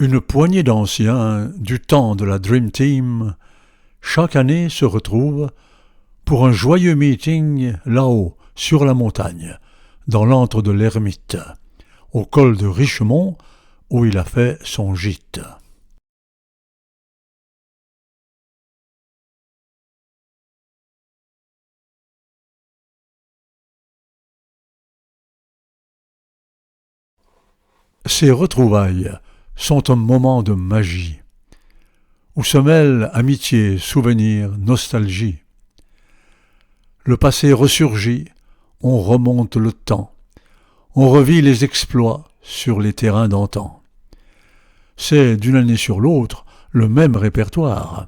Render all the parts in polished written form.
Une poignée d'anciens du temps de la Dream Team chaque année se retrouvent pour un joyeux meeting là-haut, sur la montagne, dans l'antre de l'ermite, au col de Richemont, où il a fait son gîte. Ces retrouvailles sont un moment de magie, où se mêlent amitié, souvenir, nostalgie. Le passé ressurgit, on remonte le temps, on revit les exploits sur les terrains d'antan. C'est d'une année sur l'autre le même répertoire,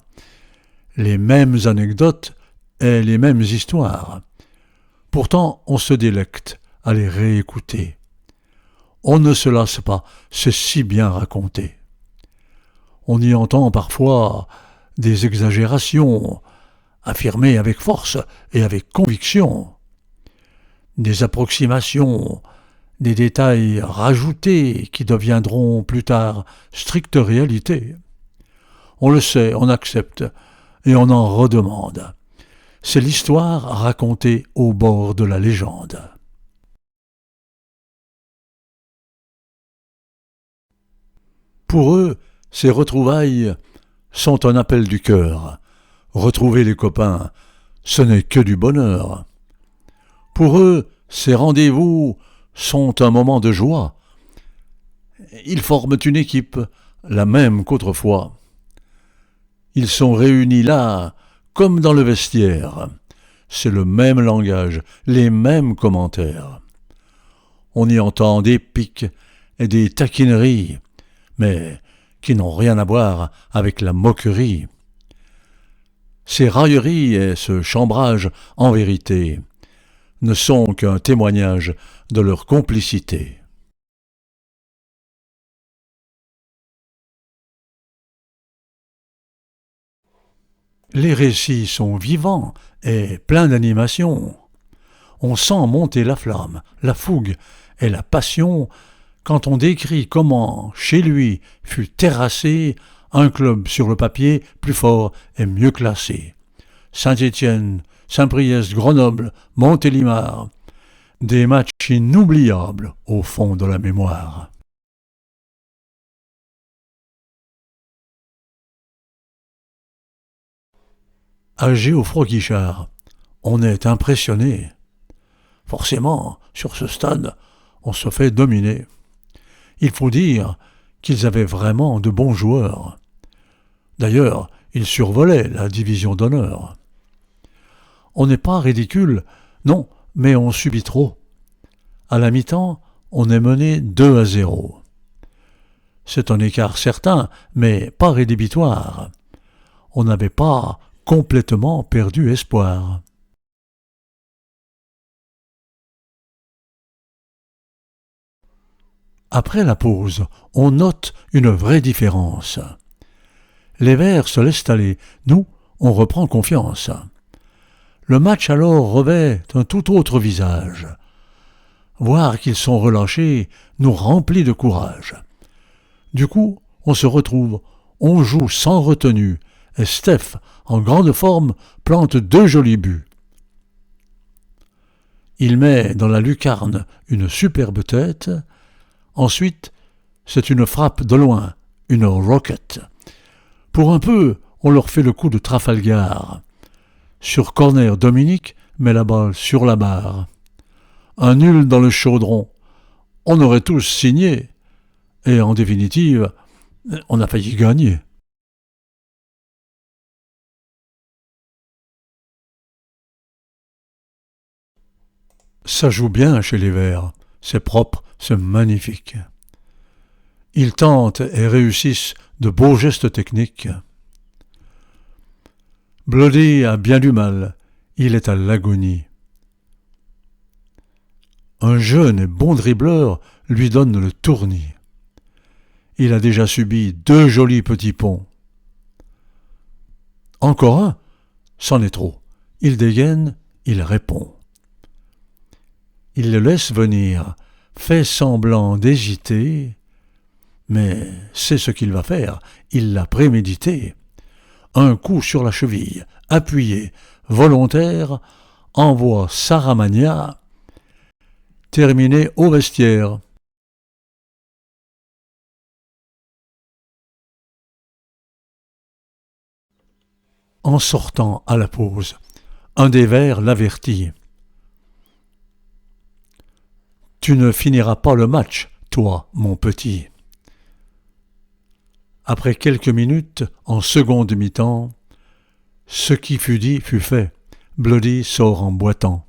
les mêmes anecdotes et les mêmes histoires. Pourtant, on se délecte à les réécouter. On ne se lasse pas, c'est si bien raconté. On y entend parfois des exagérations, affirmées avec force et avec conviction, des approximations, des détails rajoutés qui deviendront plus tard stricte réalité. On le sait, on accepte et on en redemande. C'est l'histoire racontée au bord de la légende. Pour eux, ces retrouvailles sont un appel du cœur. Retrouver les copains, ce n'est que du bonheur. Pour eux, ces rendez-vous sont un moment de joie. Ils forment une équipe, la même qu'autrefois. Ils sont réunis là, comme dans le vestiaire. C'est le même langage, les mêmes commentaires. On y entend des piques et des taquineries, mais qui n'ont rien à voir avec la moquerie. Ces railleries et ce chambrage, en vérité, ne sont qu'un témoignage de leur complicité. Les récits sont vivants et pleins d'animation. On sent monter la flamme, la fougue et la passion quand on décrit comment, chez lui, fut terrassé un club sur le papier plus fort et mieux classé. Saint-Étienne, Saint-Priest, Grenoble, Montélimar, des matchs inoubliables au fond de la mémoire. À Geoffroy-Guichard, on est impressionné. Forcément, sur ce stade, on se fait dominer. Il faut dire qu'ils avaient vraiment de bons joueurs. D'ailleurs, ils survolaient la division d'honneur. On n'est pas ridicule, non, mais on subit trop. À la mi-temps, on est mené 2-0. C'est un écart certain, mais pas rédhibitoire. On n'avait pas complètement perdu espoir. Après la pause, on note une vraie différence. Les Verts se laissent aller, nous, on reprend confiance. Le match alors revêt un tout autre visage. Voir qu'ils sont relâchés nous remplit de courage. Du coup, on se retrouve, on joue sans retenue, et Steph, en grande forme, plante 2 jolis buts. Il met dans la lucarne une superbe tête. Ensuite, c'est une frappe de loin, une rocket. Pour un peu, on leur fait le coup de Trafalgar. Sur corner, Dominique met la balle sur la barre. Un nul dans le chaudron. On aurait tous signé. Et en définitive, on a failli gagner. Ça joue bien chez les Verts. C'est propre, c'est magnifique. Ils tentent et réussissent de beaux gestes techniques. Bloody a bien du mal. Il est à l'agonie. Un jeune et bon dribbleur lui donne le tournis. Il a déjà subi 2 jolis petits ponts. Encore un, c'en est trop. Il dégaine, il répond. Il le laisse venir, fait semblant d'hésiter, Mais c'est ce qu'il va faire, il l'a prémédité. Un coup sur la cheville, appuyé, volontaire, envoie Saramagna terminé au vestiaire. En sortant à la pause, un des vers l'avertit. Tu ne finiras pas le match, toi, mon petit. Après quelques minutes, en seconde mi-temps, ce qui fut dit fut fait. Bloody sort en boitant.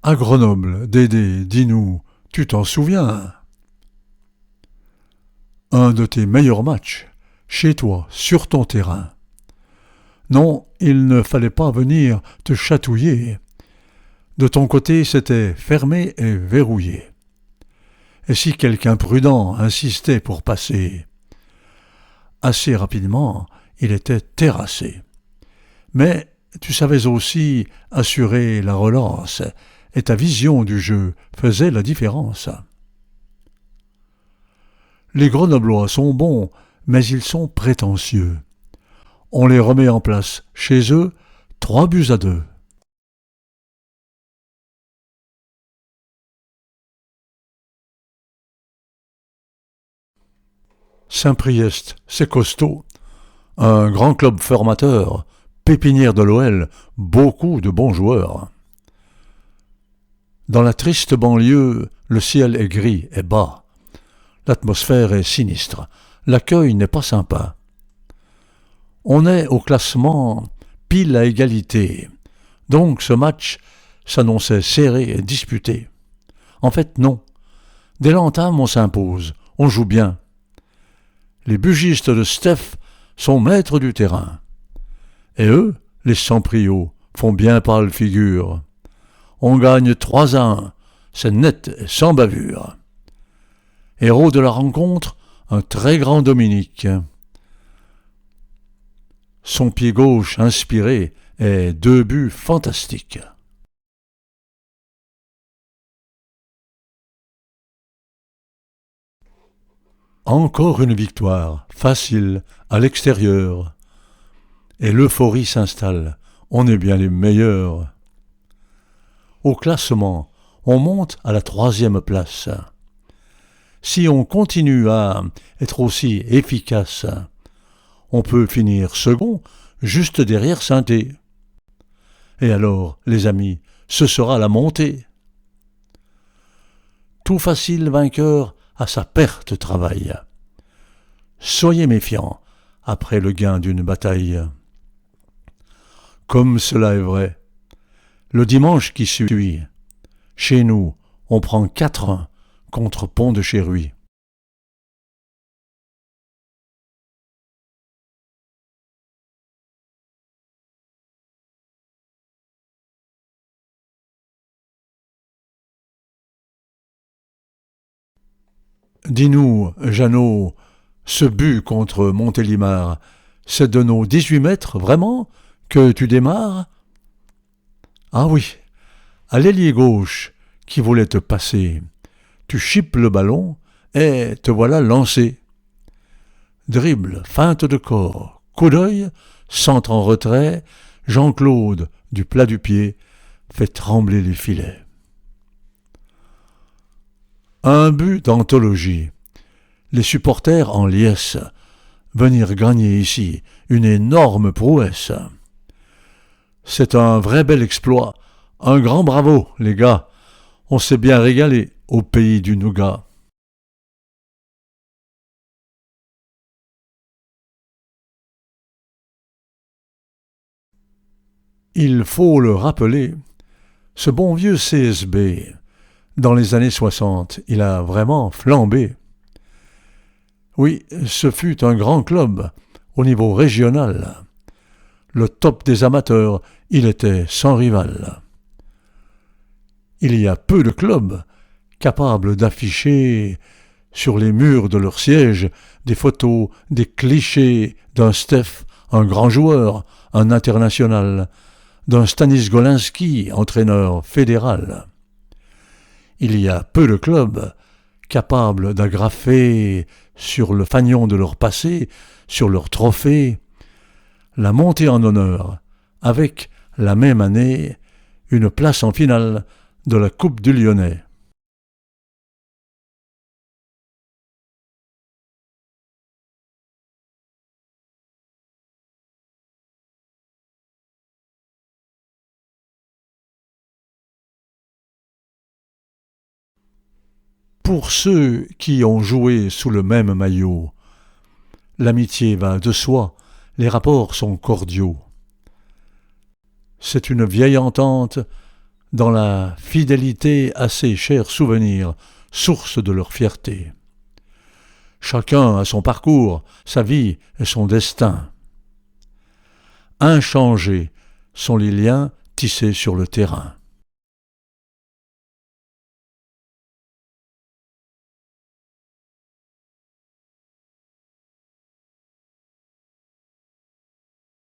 À Grenoble, Dédé, dis-nous, tu t'en souviens? Un de tes meilleurs matchs, chez toi, sur ton terrain. Non, il ne fallait pas venir te chatouiller. De ton côté, c'était fermé et verrouillé. Et si quelqu'un prudent insistait pour passer, assez rapidement, il était terrassé. Mais tu savais aussi assurer la relance, et ta vision du jeu faisait la différence. Les Grenoblois sont bons, mais ils sont prétentieux. On les remet en place chez eux, 3-2. Saint-Priest, c'est costaud. Un grand club formateur, pépinière de l'OL, beaucoup de bons joueurs. Dans la triste banlieue, le ciel est gris et bas. L'atmosphère est sinistre. L'accueil n'est pas sympa. On est au classement pile à égalité. Donc ce match s'annonçait serré et disputé. En fait, non. Dès l'entame, on s'impose. On joue bien. Les bugistes de Steph sont maîtres du terrain. Et eux, les Samprio, font bien pâle figure. On gagne 3-1, c'est net et sans bavure. Héros de la rencontre, un très grand Dominique. Son pied gauche inspiré et 2 buts fantastiques. Encore une victoire, facile, à l'extérieur. Et l'euphorie s'installe, on est bien les meilleurs. Au classement, on monte à la 3e place. Si on continue à être aussi efficace, on peut finir second, juste derrière Saint-Étienne. Et alors, les amis, ce sera la montée. Tout facile vainqueur à sa perte travaille. Soyez méfiants après le gain d'une bataille. Comme cela est vrai, le dimanche qui suit, chez nous, on prend 4-1 contre Pont-de-Chéruy. Dis-nous, Jeannot, ce but contre Montélimar, c'est de nos 18 mètres, vraiment, que tu démarres? Ah oui, à l'ailier gauche qui voulait te passer. Tu chippes le ballon et te voilà lancé. Dribble, feinte de corps, coup d'œil, centre en retrait, Jean-Claude, du plat du pied, fait trembler les filets. Un but d'anthologie. Les supporters en liesse. Venir gagner ici, une énorme prouesse. C'est un vrai bel exploit. Un grand bravo, les gars. On s'est bien régalé au pays du nougat. Il faut le rappeler, ce bon vieux CSB, dans les années 60, il a vraiment flambé. Oui, ce fut un grand club, au niveau régional. Le top des amateurs, il était sans rival. Il y a peu de clubs capables d'afficher sur les murs de leur siège des photos, des clichés d'un Steph, un grand joueur, un international, d'un Stanis Golinski, entraîneur fédéral. Il y a peu de clubs capables d'agrafer sur le fanion de leur passé, sur leurs trophées, la montée en honneur, avec la même année une place en finale de la Coupe du Lyonnais. Pour ceux qui ont joué sous le même maillot, l'amitié va de soi, les rapports sont cordiaux. C'est une vieille entente dans la fidélité à ces chers souvenirs, source de leur fierté. Chacun a son parcours, sa vie et son destin. Inchangés sont les liens tissés sur le terrain.